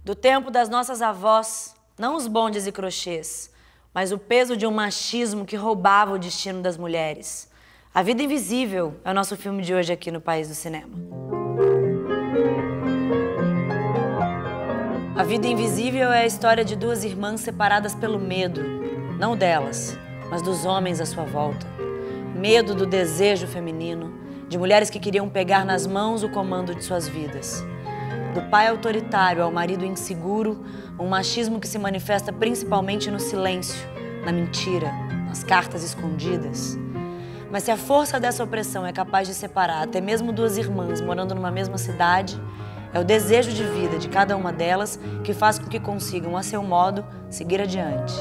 Do tempo das nossas avós, não os bondes e crochês, mas o peso de um machismo que roubava o destino das mulheres. A Vida Invisível é o nosso filme de hoje aqui no País do Cinema. A Vida Invisível é a história de duas irmãs separadas pelo medo, não delas, mas dos homens à sua volta. Medo do desejo feminino, de mulheres que queriam pegar nas mãos o comando de suas vidas. Do pai autoritário ao marido inseguro, um machismo que se manifesta principalmente no silêncio, na mentira, nas cartas escondidas. Mas se a força dessa opressão é capaz de separar até mesmo duas irmãs morando numa mesma cidade, é o desejo de vida de cada uma delas que faz com que consigam, a seu modo, seguir adiante.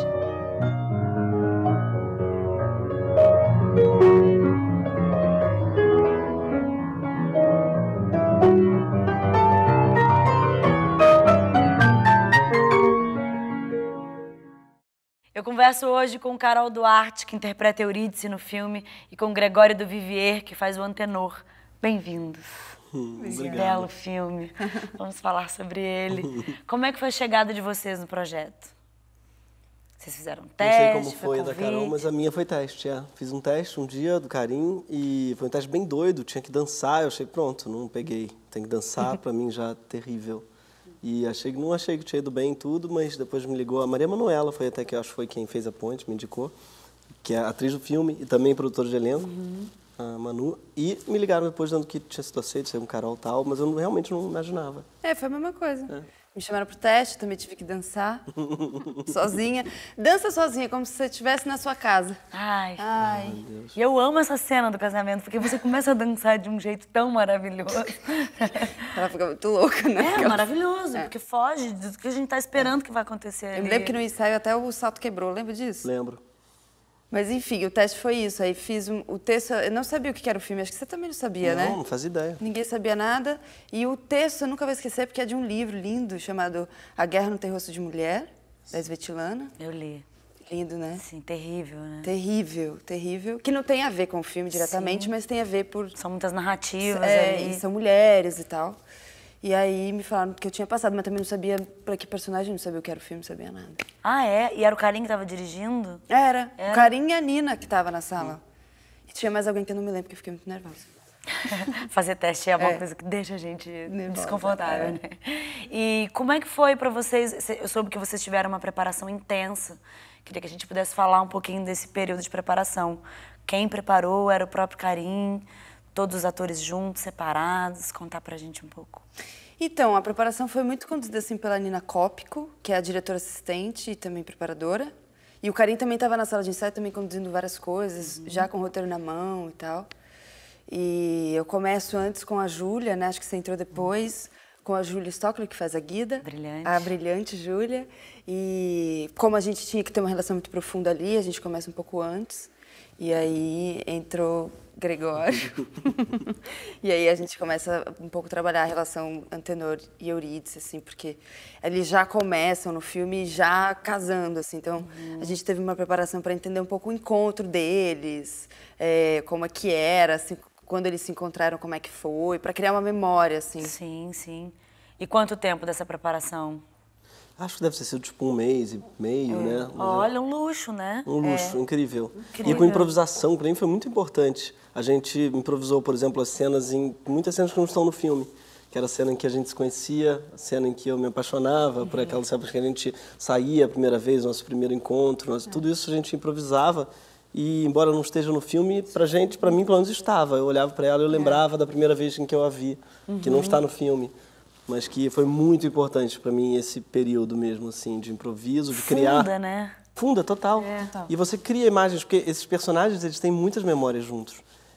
Eu converso hoje com Carol Duarte, que interpreta Eurídice no filme, e com Gregório do Vivier, que faz o Antenor. Bem-vindos. Obrigado. Belo filme. Vamos falar sobre ele. Como é que foi a chegada de vocês no projeto? Vocês fizeram um teste? Não sei como foi a da Carol, mas a minha foi teste, Fiz um teste um dia do Carim e foi um teste bem doido, tinha que dançar. Eu achei, pronto, não peguei. Tem que dançar, pra mim já terrível. E não achei que tinha ido bem em tudo, mas depois me ligou a Maria Manuela, foi até que eu acho que foi quem fez a ponte, me indicou, que é a atriz do filme e também produtora de elenco, a Manu. E me ligaram depois dizendo que tinha sido aceito, ser um Carol e tal, mas eu realmente não imaginava. Foi a mesma coisa. Me chamaram pro teste, também tive que dançar sozinha. Dança sozinha, como se você estivesse na sua casa. Ai. Meu Deus. E eu amo essa cena do casamento, porque você começa a dançar de um jeito tão maravilhoso. Ela fica muito louca, né? É maravilhoso, porque foge do que a gente tá esperando que vai acontecer ali. Eu me lembro que no ensaio até o salto quebrou, lembra disso? Lembro. Mas enfim, o teste foi isso. Aí fiz o texto, eu não sabia o que era o filme, acho que você também não sabia, né? Não fazia ideia. Ninguém sabia nada. E o texto eu nunca vou esquecer, porque é de um livro lindo chamado A Guerra no Tem Rosto de Mulher, da Svetlana. Eu li. Lindo, né? Sim, terrível, né? Terrível, terrível. Que não tem a ver com o filme diretamente, mas tem a ver por... São muitas narrativas ali. E são mulheres e tal. E aí me falaram que eu tinha passado, mas também não sabia pra que personagem, não sabia o que era o filme, não sabia nada. Ah, é? E era o Carim que tava dirigindo? Era. O Carim e a Nina que tava na sala. E tinha mais alguém que eu não me lembro, porque eu fiquei muito nervosa. Fazer teste é uma coisa que deixa a gente desconfortável, né? E como é que foi pra vocês? Eu soube que vocês tiveram uma preparação intensa. Queria que a gente pudesse falar um pouquinho desse período de preparação. Quem preparou era o próprio Carim? Todos os atores juntos, separados? Contar pra gente um pouco. Então, a preparação foi muito conduzida assim pela Nina Cópico, que é a diretora assistente e também preparadora. E o Carim também estava na sala de ensaio, também conduzindo várias coisas, já com o roteiro na mão e tal. E eu começo antes com a Júlia, né? Acho que você entrou depois, com a Júlia Stockler, que faz a Guida. Brilhante. A brilhante Júlia. E como a gente tinha que ter uma relação muito profunda ali, a gente começa um pouco antes. E aí entrou Gregório. E aí a gente começa um pouco a trabalhar a relação Antenor e Eurídice, assim, porque eles já começam no filme já casando, assim. Então, a gente teve uma preparação para entender um pouco o encontro deles, como é que era, assim, quando eles se encontraram, como é que foi, para criar uma memória, assim. Sim, sim. E quanto tempo dessa preparação? Acho que deve ter sido tipo 1 mês e meio, né? Olha, um luxo, né? Um luxo, incrível. E com improvisação, pra mim foi muito importante. A gente improvisou, por exemplo, as cenas muitas cenas que não estão no filme. Que era a cena em que a gente se conhecia, a cena em que eu me apaixonava, por aquelas épocas que a gente saía a primeira vez, nosso primeiro encontro, tudo isso a gente improvisava. E, embora não esteja no filme, pra mim, pelo menos estava. Eu olhava pra ela e eu lembrava da primeira vez em que eu a vi, que não está no filme. Mas que foi muito importante pra mim esse período mesmo, assim, de improviso, de criar... Funda, né? Funda, total. E você cria imagens, porque esses personagens, eles têm muitas memórias juntos.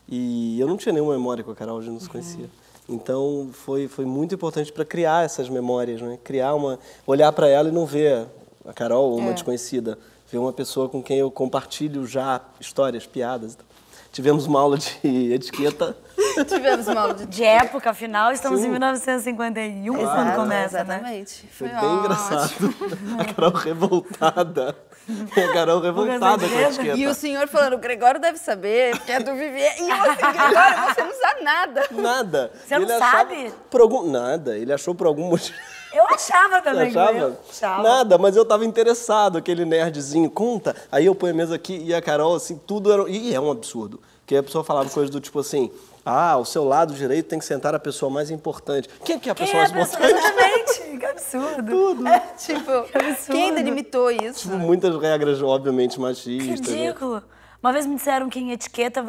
E eu não tinha nenhuma memória com a Carol, a gente não se conhecia. Então, foi muito importante para criar essas memórias, né? Olhar para ela e não ver a Carol ou uma desconhecida. Ver uma pessoa com quem eu compartilho já histórias, piadas. Tivemos uma aula de etiqueta Tivemos mal de época, afinal, estamos em 1951 quando começa, exatamente. né? Foi bem engraçado. A Carol revoltada. A Carol revoltada com a etiqueta. E o senhor falando, o Gregório deve saber, porque é do Vivier. E eu assim, Gregório, você não sabe nada. Nada. Você não sabe? Nada. Ele achou por algum motivo. Eu achava também. Achava? Nada, mas eu tava interessado, aquele nerdzinho, conta. Aí eu ponho a mesa aqui e a Carol, assim, tudo era... E é um absurdo. Porque a pessoa falava coisas do tipo assim, ao seu lado direito tem que sentar a pessoa mais importante. Quem é a pessoa mais importante? Exatamente, que absurdo. Tudo. Tipo, quem delimitou isso? Tipo, muitas regras, obviamente, machistas. Ridículo. Né? Uma vez me disseram que em etiqueta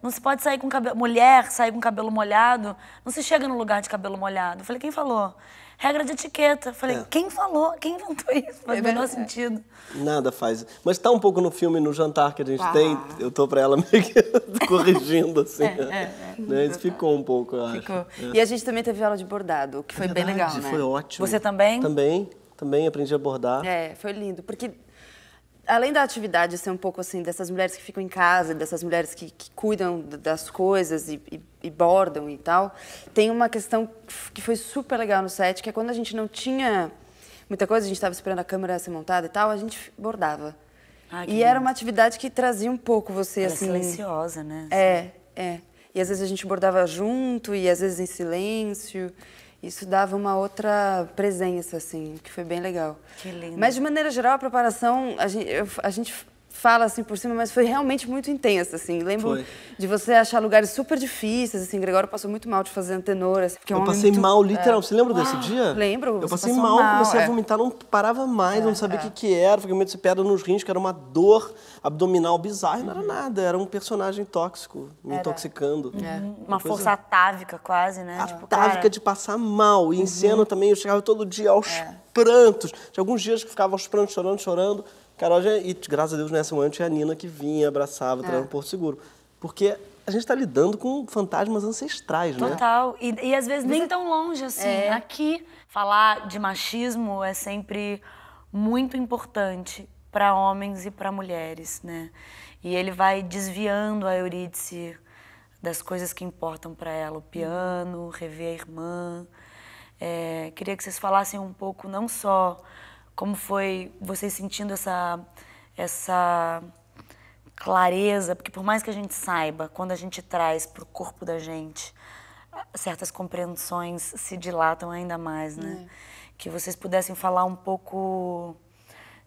não se pode sair com cabelo... Mulher sair com cabelo molhado, não se chega no lugar de cabelo molhado. Eu falei, quem falou? Regra de etiqueta. Eu falei, quem falou? Quem inventou isso? Faz o menor sentido. Nada faz. Mas tá um pouco no filme, no jantar que a gente tem, eu tô pra ela meio que corrigindo, assim. Né? Isso ficou um pouco, eu acho. E a gente também teve aula de bordado, o que foi bem legal, né? Foi ótimo. Você também? Também aprendi a bordar. Foi lindo, porque além da atividade ser um pouco assim, dessas mulheres que ficam em casa, dessas mulheres que cuidam das coisas e bordam e tal, tem uma questão que foi super legal no set, que é quando a gente não tinha muita coisa, a gente estava esperando a câmera ser montada e tal, a gente bordava. E era uma atividade que trazia um pouco você, Ela assim... é silenciosa, né? E às vezes a gente bordava junto e às vezes em silêncio. Isso dava uma outra presença, assim, que foi bem legal. Que lindo. Mas, de maneira geral, a preparação, a gente fala assim por cima, mas foi realmente muito intensa, assim. Lembro de você achar lugares super difíceis, assim. Gregório passou muito mal de fazer antenor, assim, porque eu passei mal, literal. Você lembra desse dia? Lembro. Eu passei mal, comecei a vomitar, não parava mais, não sabia o que era. Fiquei com medo de pedra nos rins, que era uma dor abdominal bizarra, e não era nada. Era um personagem tóxico, me intoxicando. Uma força atávica, quase, né? Atávica de passar mal. E em cena também, eu chegava todo dia aos prantos. Tinha alguns dias que ficava aos prantos, chorando. Carol, e graças a Deus, nessa manhã tinha a Nina que vinha, abraçava, trazia no Porto Seguro. Porque a gente está lidando com fantasmas ancestrais, né? Total. E às vezes nem tão longe assim. Aqui, falar de machismo é sempre muito importante para homens e para mulheres, né? E ele vai desviando a Eurídice das coisas que importam para ela. O piano, rever a irmã. Queria que vocês falassem um pouco, não só... Como foi vocês sentindo essa clareza? Porque por mais que a gente saiba, quando a gente traz para o corpo da gente, certas compreensões se dilatam ainda mais, né? Que vocês pudessem falar um pouco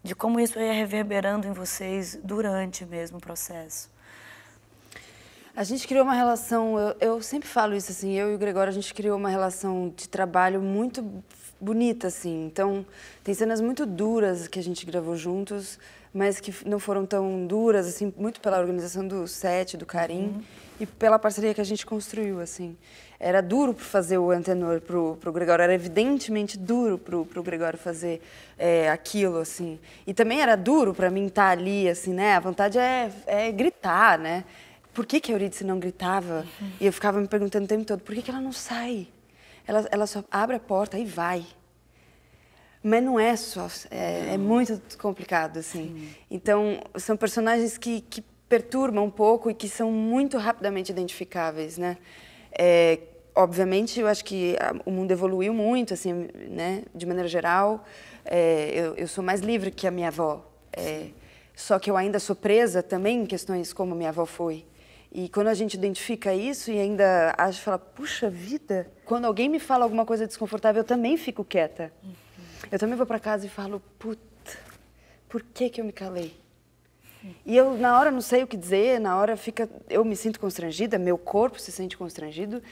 de como isso ia reverberando em vocês durante mesmo o processo. A gente criou uma relação, eu sempre falo isso, assim, eu e o Gregório, a gente criou uma relação de trabalho muito bonita, assim. Então, tem cenas muito duras que a gente gravou juntos, mas que não foram tão duras, assim, muito pela organização do set, do Karim, e pela parceria que a gente construiu, assim. Era duro fazer o antenor pro Gregório, era evidentemente duro pro Gregório fazer aquilo, assim. E também era duro para mim estar ali, assim, né? A vontade é gritar, né? Por que a Eurídice não gritava? E eu ficava me perguntando o tempo todo, por que ela não sai? Ela só abre a porta e vai. Mas não é só, é muito complicado, assim. Então, são personagens que perturbam um pouco e que são muito rapidamente identificáveis, né? Obviamente, eu acho que o mundo evoluiu muito, assim, né? De maneira geral. Eu sou mais livre que a minha avó. Só que eu ainda sou presa também em questões como a minha avó foi. E quando a gente identifica isso e ainda fala, puxa vida, quando alguém me fala alguma coisa desconfortável, eu também fico quieta. Eu também vou para casa e falo, puta, por que eu me calei? E eu, na hora, não sei o que dizer, na hora eu me sinto constrangida, meu corpo se sente constrangido,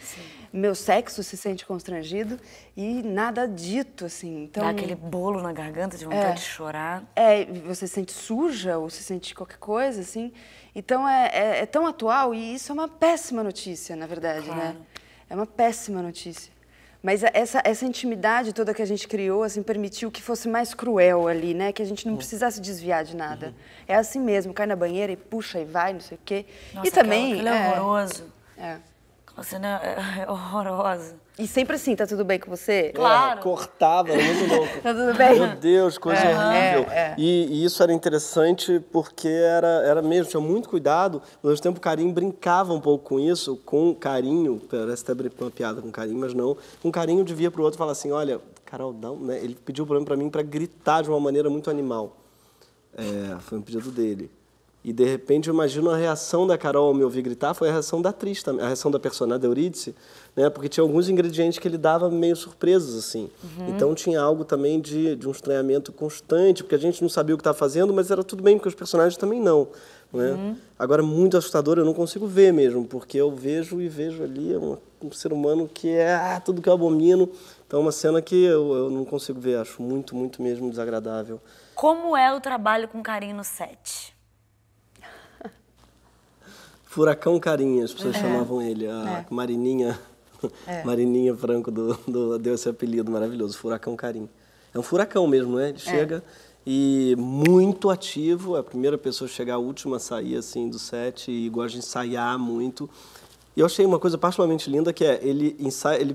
meu sexo se sente constrangido e nada dito, assim. Então, dá aquele bolo na garganta de vontade de chorar. Você se sente suja ou se sente qualquer coisa, assim. Então, é tão atual e isso é uma péssima notícia, na verdade, né? É uma péssima notícia. Mas essa intimidade toda que a gente criou, assim, permitiu que fosse mais cruel ali, né? Que a gente não precisasse desviar de nada. É assim mesmo, cai na banheira e puxa e vai, não sei o quê. Nossa, e também... aquilo é horroroso. A cena é horrorosa. E sempre assim, tá tudo bem com você? Claro. Cortava, era muito louco. Tá tudo bem? Meu Deus, coisa horrível. E isso era interessante porque era mesmo, tinha muito cuidado. Ao mesmo tempo, o Karim brincava um pouco com isso, com carinho. Parece até uma piada com carinho, mas não. Com carinho, de via pro outro e falar assim, olha, Carol, não, né? Ele pediu pra mim pra gritar de uma maneira muito animal. Foi um pedido dele. E, de repente, eu imagino a reação da Carol ao me ouvir gritar foi a reação da atriz também, a reação da personagem, da Eurídice, né? Porque tinha alguns ingredientes que ele dava meio surpresos, assim. Então, tinha algo também de um estranhamento constante, porque a gente não sabia o que estava fazendo, mas era tudo bem, porque os personagens também não. Né? Agora, muito assustador, eu não consigo ver mesmo, porque eu vejo ali um ser humano que é tudo que eu abomino. Então, é uma cena que eu não consigo ver, acho muito, muito mesmo desagradável. Como é o trabalho com Karim no set? Furacão Karim, as pessoas chamavam ele, a Marininha, Marininha Franco deu esse apelido maravilhoso, Furacão Karim. É um furacão mesmo, né? Ele chega e muito ativo, é a primeira pessoa a chegar, a última a sair assim, do set e gosta de ensaiar muito. E eu achei uma coisa particularmente linda que ele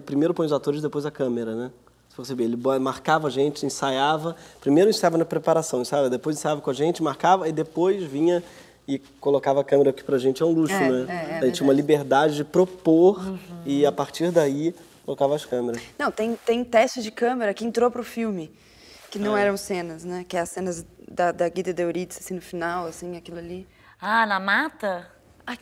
primeiro põe os atores, depois a câmera, né? Se você ver, ele marcava a gente, ensaiava, primeiro ensaiava na preparação, depois ensaiava com a gente, marcava e depois vinha e colocava a câmera aqui pra gente, é um luxo, né? A gente tinha uma liberdade de propor e a partir daí colocava as câmeras. Não, tem teste de câmera que entrou pro filme, que não eram cenas, né? Que é as cenas da Guida e da Eurídice, assim, no final, assim, aquilo ali. Ah, na mata?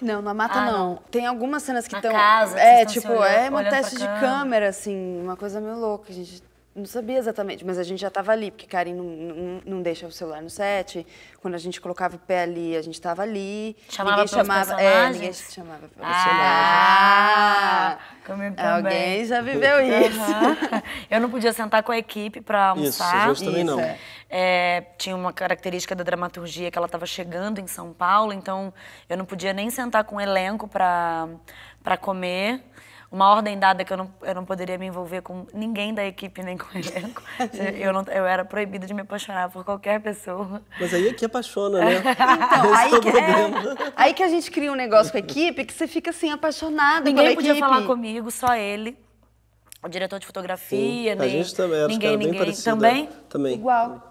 Não, na mata não. Tem algumas cenas que estão... Na casa, tipo, um teste de câmera, assim, uma coisa meio louca, a gente... Não sabia exatamente, mas a gente já estava ali, porque Karim não deixa o celular no set. Quando a gente colocava o pé ali, a gente estava ali. Chamava ninguém chamava, ninguém chamava pelo comigo também. Alguém já viveu isso. Eu não podia sentar com a equipe para almoçar. Isso, também não. Tinha uma característica da dramaturgia que ela estava chegando em São Paulo, então eu não podia nem sentar com o elenco para comer. Uma ordem dada que eu não poderia me envolver com ninguém da equipe, nem com o elenco. Eu era proibida de me apaixonar por qualquer pessoa. Mas aí é que apaixona, né? Então, aí que a gente cria um negócio com a equipe que você fica assim, apaixonada pela equipe. Ninguém podia falar comigo, só ele. O diretor de fotografia, a gente também era ninguém. Bem parecida. Também? Igual.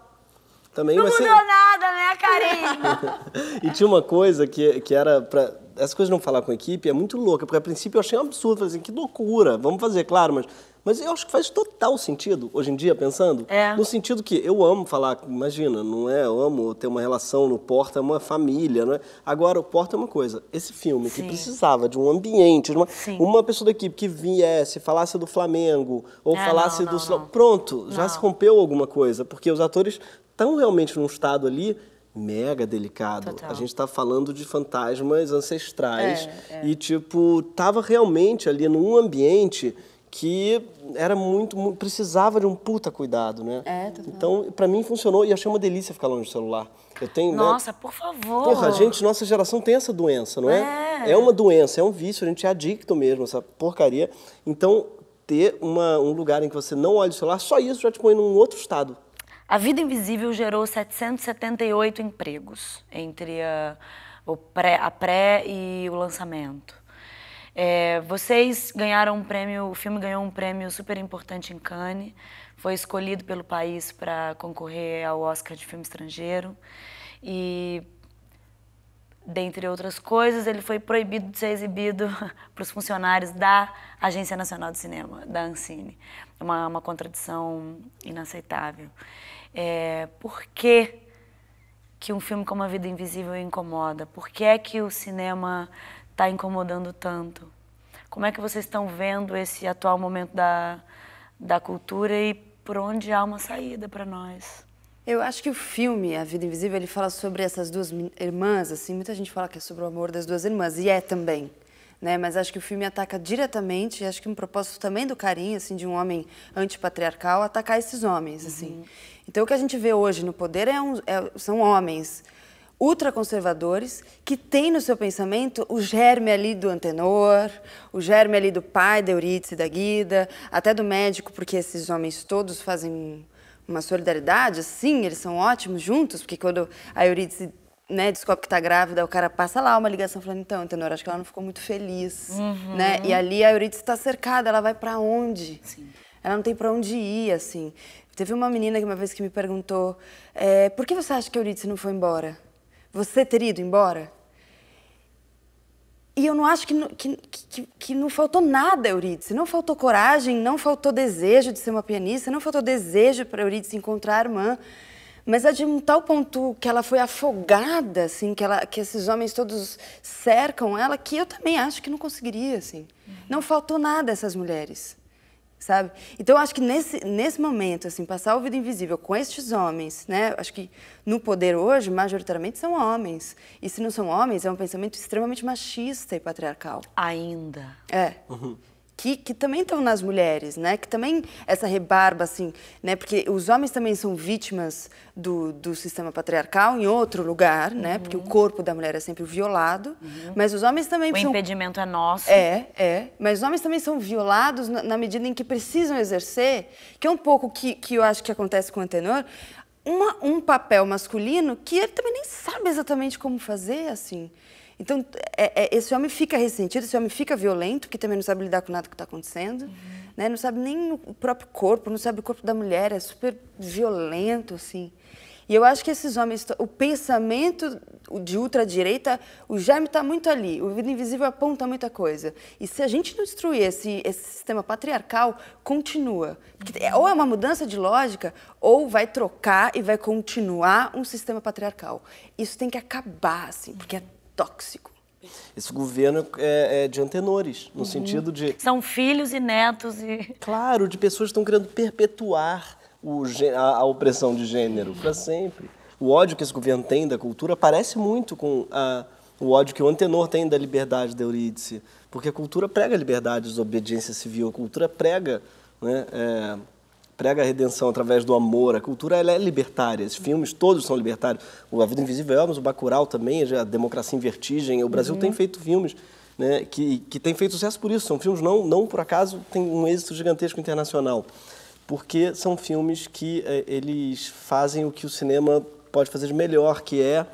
Também, não mas mudou nada, né, Karim? E tinha uma coisa que era pra... Essa coisa de não falar com a equipe é muito louca, porque a princípio eu achei um absurdo, falei assim, que loucura, vamos fazer, claro, mas eu acho que faz total sentido, hoje em dia, pensando, no sentido que eu amo falar, imagina, não é, eu amo ter uma relação no Porta, é uma família, não é? Agora, o Porta é uma coisa, esse filme que precisava de um ambiente, de uma pessoa da equipe que viesse, falasse do Flamengo, ou falasse do... Pronto, já se rompeu alguma coisa, porque os atores estão realmente num estado ali mega delicado. Total. A gente tá falando de fantasmas ancestrais e, tipo, tava realmente ali num ambiente que era muito precisava de um puta cuidado, né? Então, pra mim funcionou e achei uma delícia ficar longe do celular. Eu tenho, Nossa, por favor. Porra, nossa geração tem essa doença, não é? É uma doença, é um vício, a gente é adicto mesmo, essa porcaria. Então, ter um lugar em que você não olha o celular, só isso já te põe num outro estado. A Vida Invisível gerou 778 empregos entre a pré e o lançamento. Vocês ganharam um prêmio, o filme ganhou um prêmio super importante em Cannes, foi escolhido pelo país para concorrer ao Oscar de filme estrangeiro e, dentre outras coisas, ele foi proibido de ser exibido para os funcionários da Agência Nacional de Cinema, da Ancine. É uma contradição inaceitável. Por que um filme como A Vida Invisível incomoda? Por que é que o cinema está incomodando tanto? Como é que vocês estão vendo esse atual momento da cultura e por onde há uma saída para nós? Eu acho que o filme A Vida Invisível, ele fala sobre essas duas irmãs, assim, muita gente fala que é sobre o amor das duas irmãs, e é também. Né? Mas acho que o filme ataca diretamente, acho que um propósito também do Karim, assim, de um homem antipatriarcal, atacar esses homens, assim. Então, o que a gente vê hoje no poder são homens ultraconservadores que têm no seu pensamento o germe ali do Antenor, o germe ali do pai da Eurídice e da Guida, até do médico, porque esses homens todos fazem uma solidariedade, assim, eles são ótimos juntos, porque quando a Eurídice né, descobre que tá grávida, o cara passa lá uma ligação falando, então, Antenor, acho que ela não ficou muito feliz, né? E ali a Eurídice tá cercada, ela vai pra onde? Sim. Ela não tem pra onde ir, assim. Teve uma menina que uma vez que me perguntou, por que você acha que a Eurídice não foi embora? Você teria ido embora? E eu não acho que não faltou nada a Eurídice. Não faltou coragem, não faltou desejo de ser uma pianista, não faltou desejo para a Eurídice encontrar a irmã. Mas é de um tal ponto que ela foi afogada, assim, que esses homens todos cercam ela, que eu também acho que não conseguiria, assim. Não faltou nada a essas mulheres, sabe? Então, eu acho que nesse momento, assim, passar o Vida Invisível com estes homens, né? Acho que no poder hoje, majoritariamente, são homens. E se não são homens, é um pensamento extremamente machista e patriarcal. Ainda. É. Que também estão nas mulheres, né? Que também essa rebarba, assim, né? Porque os homens também são vítimas do sistema patriarcal em outro lugar, né? Porque o corpo da mulher é sempre violado, mas os homens também são... O impedimento é nosso. Mas os homens também são violados na medida em que precisam exercer, que é um pouco que eu acho que acontece com o Antenor, um papel masculino que ele também nem sabe exatamente como fazer, assim. Então, esse homem fica ressentido, esse homem fica violento, porque também não sabe lidar com nada que está acontecendo, né? Não sabe nem o próprio corpo, não sabe o corpo da mulher, é super violento, assim. E eu acho que esses homens, o pensamento de ultradireita, o germe está muito ali, o Vida Invisível aponta muita coisa. E se a gente não destruir esse sistema patriarcal, continua. Porque ou é uma mudança de lógica, ou vai trocar e vai continuar um sistema patriarcal. Isso tem que acabar, assim, porque é tóxico. Esse governo é de antenores, no sentido de... São filhos e netos e... Claro, de pessoas que estão querendo perpetuar a opressão de gênero para sempre. O ódio que esse governo tem da cultura parece muito com o ódio que o Antenor tem da liberdade da Eurídice, porque a cultura prega a liberdade, a desobediência civil, a cultura prega, né, prega a redenção através do amor. A cultura ela é libertária, esses filmes todos são libertários. A Vida Invisível é, mas o Bacurau também, a Democracia em Vertigem. O Brasil tem feito filmes, né, que têm feito sucesso por isso. São filmes, não por acaso, têm um êxito gigantesco internacional. Porque são filmes que eles fazem o que o cinema pode fazer de melhor, que é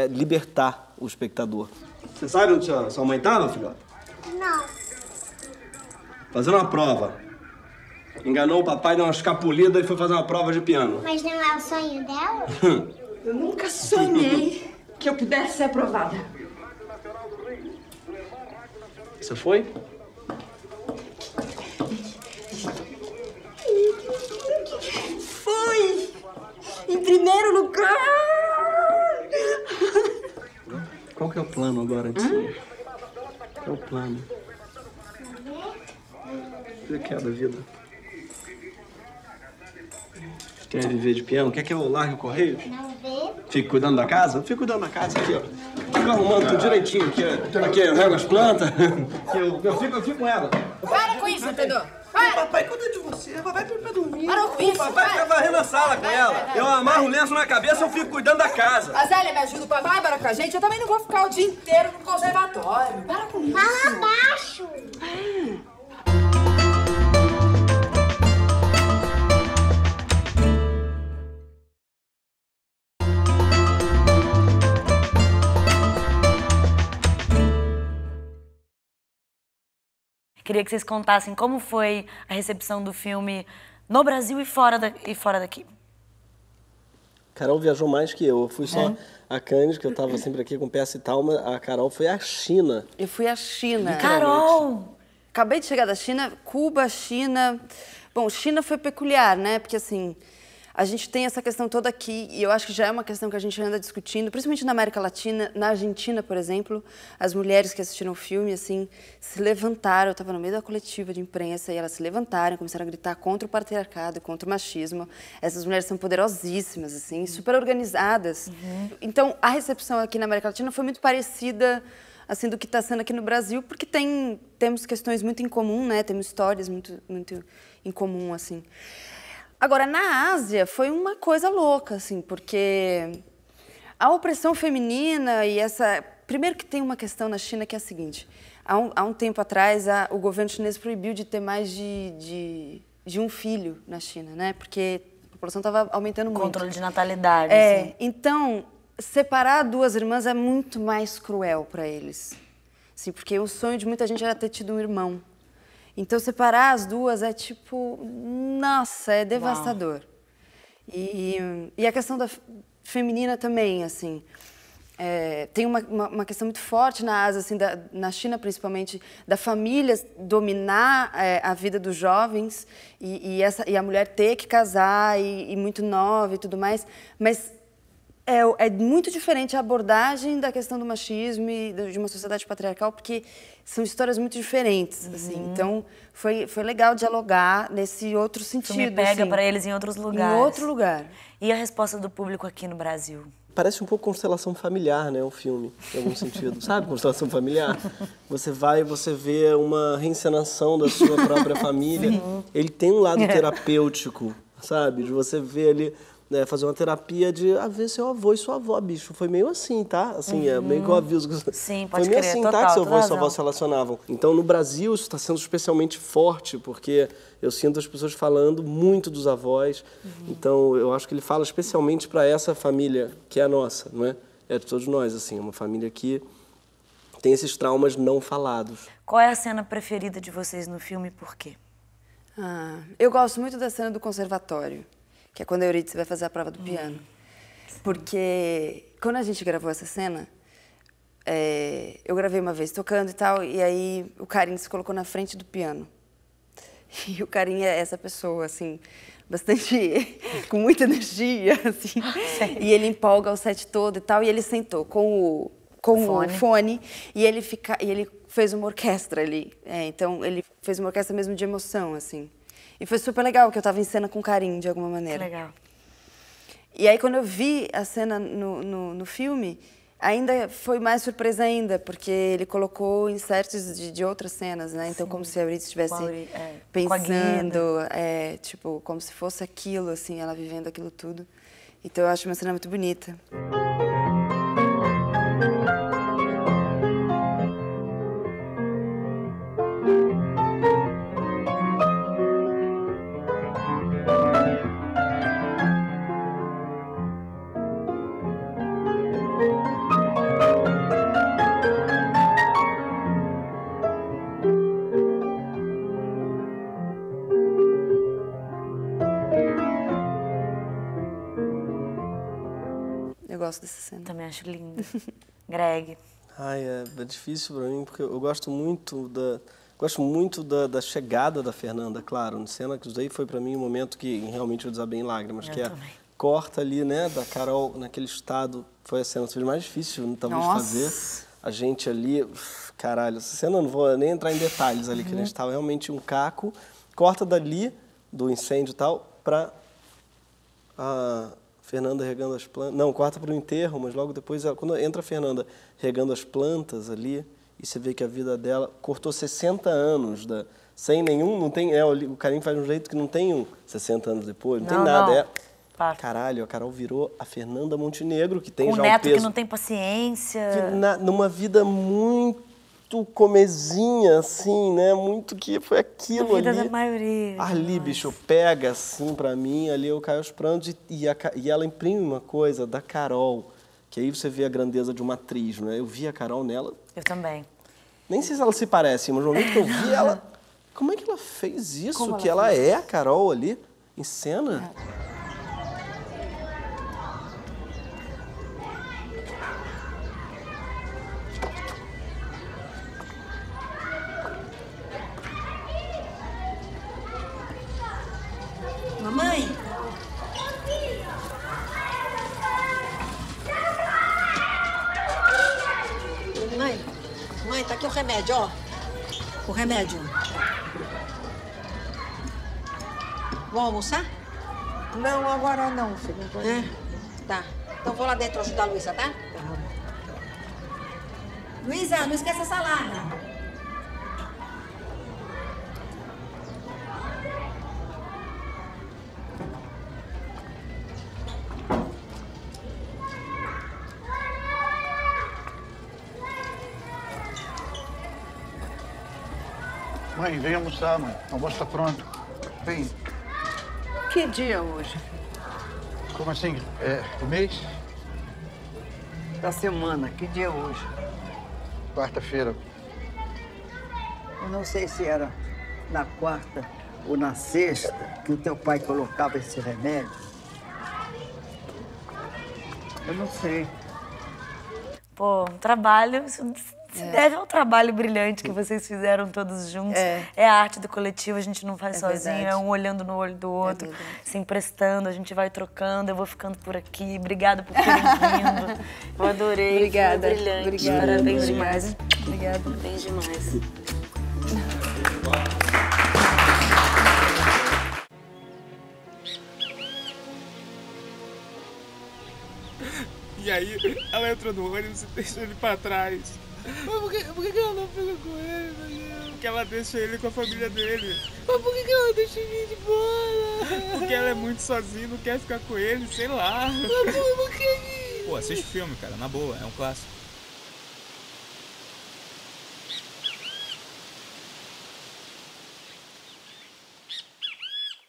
libertar o espectador. Você sabe onde sua mãe estava, filhote? Não. Fazendo uma prova. Enganou o papai, deu uma escapulida e foi fazer uma prova de piano. Mas não é o sonho dela? Eu nunca sonhei que eu pudesse ser aprovada. Você foi? Fui! Em primeiro lugar! Qual que é o plano agora, Antinha? Qual é o plano? O que você quer da vida? Quer viver de piano? Quer que eu largue o correio? Não vê? Fique cuidando da casa? Eu fico cuidando da casa aqui, ó. Fico arrumando tudo direitinho aqui, ó. Aqui eu rego as plantas. Eu fico com ela. Para com isso, Antenor! Para! Papai cuida de você. Vai pra dormir. Para com isso! O papai fica varrendo a sala com ela. Eu amarro o lenço na cabeça, eu fico cuidando da casa. A Zélia me ajuda, o papai para com a gente. Eu também não vou ficar o dia inteiro no conservatório. Para com isso! Fala baixo! Queria que vocês contassem como foi a recepção do filme no Brasil e fora daqui. Carol viajou mais que eu. Eu fui só a Cannes, que eu estava sempre aqui com peça e tal, mas a Carol foi à China. Eu fui à China. Carol! Acabei de chegar da China, Cuba, China... Bom, China foi peculiar, né? Porque, assim, a gente tem essa questão toda aqui, e eu acho que já é uma questão que a gente anda discutindo, principalmente na América Latina, na Argentina, por exemplo, as mulheres que assistiram o filme, assim, se levantaram, eu estava no meio da coletiva de imprensa, e elas se levantaram, começaram a gritar contra o patriarcado, contra o machismo. Essas mulheres são poderosíssimas, assim, super organizadas. Então, a recepção aqui na América Latina foi muito parecida, assim, do que está sendo aqui no Brasil, porque temos questões muito em comum, né? Temos histórias muito em comum, assim. Agora, na Ásia, foi uma coisa louca, assim, porque a opressão feminina e essa... Primeiro que tem uma questão na China que é a seguinte, há um tempo atrás, o governo chinês proibiu de ter mais de um filho na China, né? Porque a população estava aumentando muito. Controle de natalidade. Assim. Então, separar duas irmãs é muito mais cruel para eles. Assim, porque o sonho de muita gente era ter tido um irmão. Então, separar as duas é tipo... Nossa, é devastador. E a questão da feminina também, assim... tem uma questão muito forte na Ásia, assim, na China principalmente, da família dominar a vida dos jovens e a mulher ter que casar e muito nova e tudo mais, mas é muito diferente a abordagem da questão do machismo e de uma sociedade patriarcal, porque são histórias muito diferentes, assim. Então, foi legal dialogar nesse outro sentido. Me pega assim, para eles em outros lugares. Em outro lugar. E a resposta do público aqui no Brasil? Parece um pouco Constelação Familiar, né, o filme, em algum sentido. Sabe Constelação Familiar? Você vai e você vê uma reencenação da sua própria família. Sim. Ele tem um lado terapêutico, sabe? De você ver ele fazer uma terapia de ver seu avô e sua avó, bicho. Foi meio assim, tá? Assim, é meio que eu aviso. Sim, pode Foi meio crer, assim, total, tá? Que seu avô e razão. sua avó se relacionavam. Então, no Brasil, isso está sendo especialmente forte, porque eu sinto as pessoas falando muito dos avós. Então, eu acho que ele fala especialmente para essa família, que é a nossa, não é? É de todos nós, assim. Uma família que tem esses traumas não falados. Qual é a cena preferida de vocês no filme e por quê? Eu gosto muito da cena do conservatório, que é quando a Eurídice vai fazer a prova do piano. Porque quando a gente gravou essa cena, eu gravei uma vez tocando e tal, e aí o Karim se colocou na frente do piano. E o Karim é essa pessoa, assim, bastante... com muita energia, assim. E ele empolga o set todo e tal, e ele sentou com o fone e ele fez uma orquestra ali. Então, ele fez uma orquestra mesmo de emoção, assim. E foi super legal, porque eu estava em cena com o Karim, de alguma maneira. Que legal. E aí, quando eu vi a cena no filme, ainda foi mais surpresa ainda, porque ele colocou insertos de outras cenas, né? Então, como se a Eurídice estivesse pensando, tipo, como se fosse aquilo, assim, ela vivendo aquilo tudo. Então, eu acho uma cena muito bonita. Eu gosto dessa cena. Também acho lindo. Greg. Ai, é difícil pra mim, porque eu gosto muito da chegada da Fernanda, claro, na cena que isso daí foi pra mim um momento que realmente eu desabei em lágrimas, que também. Corta ali, né, da Carol naquele estado, foi a cena mais difícil, talvez, de fazer. A gente ali, caralho, essa cena eu não vou nem entrar em detalhes ali, que a gente tava realmente um caco, corta dali, do incêndio e tal, pra a Fernanda regando as plantas. Não, corta para o enterro, mas logo depois, quando entra a Fernanda regando as plantas ali, e você vê que a vida dela cortou 60 anos, sem nenhum, não tem, o Karim faz de um jeito que não tem 60 anos depois, não tem nada. Não. Caralho, a Carol virou a Fernanda Montenegro, que tem com já um neto peso. que não tem paciência. Numa vida muito comezinha, assim, né? Muito que foi aquilo ali. A vida da maioria. Ali, bicho, pega assim pra mim, ali eu caio aos prantos e ela imprime uma coisa da Carol, que aí você vê a grandeza de uma atriz, né? Eu vi a Carol nela. Eu também. Nem sei se ela se parece, mas no momento que eu vi ela, como é que ela fez isso? Que ela é a Carol ali, em cena? Mamãe? Mãe, tá aqui o remédio, ó. O remédio. Vamos almoçar? Não, agora não, filho. Tá. Então vou lá dentro ajudar a Luísa, tá? Luísa, não esqueça a salada. Mãe, vem almoçar, mãe. O almoço tá pronto. Vem. Que dia hoje? Como assim? É o mês? da semana. Que dia é hoje? Quarta-feira. Eu não sei se era na quarta ou na sexta que o teu pai colocava esse remédio. Eu não sei. Pô, um trabalho, se deve ao trabalho brilhante que vocês fizeram todos juntos. É a arte do coletivo, a gente não faz sozinho, verdade. é um olhando no olho do outro, se emprestando, a gente vai trocando, eu vou ficando por aqui. Obrigada por terem vindo. Eu adorei. Obrigada. Foi brilhante. Obrigada. Parabéns demais. Obrigada. Parabéns demais. E aí, ela entrou no ônibus e deixou ele pra trás. Mas por que ela não fica com ele, Daniel? Porque ela deixa ele com a família dele. Mas por que ela deixa ele de embora? Porque ela é muito sozinha, não quer ficar com ele, sei lá. Mas por que? Pô, assiste o filme, cara, na boa, é um clássico.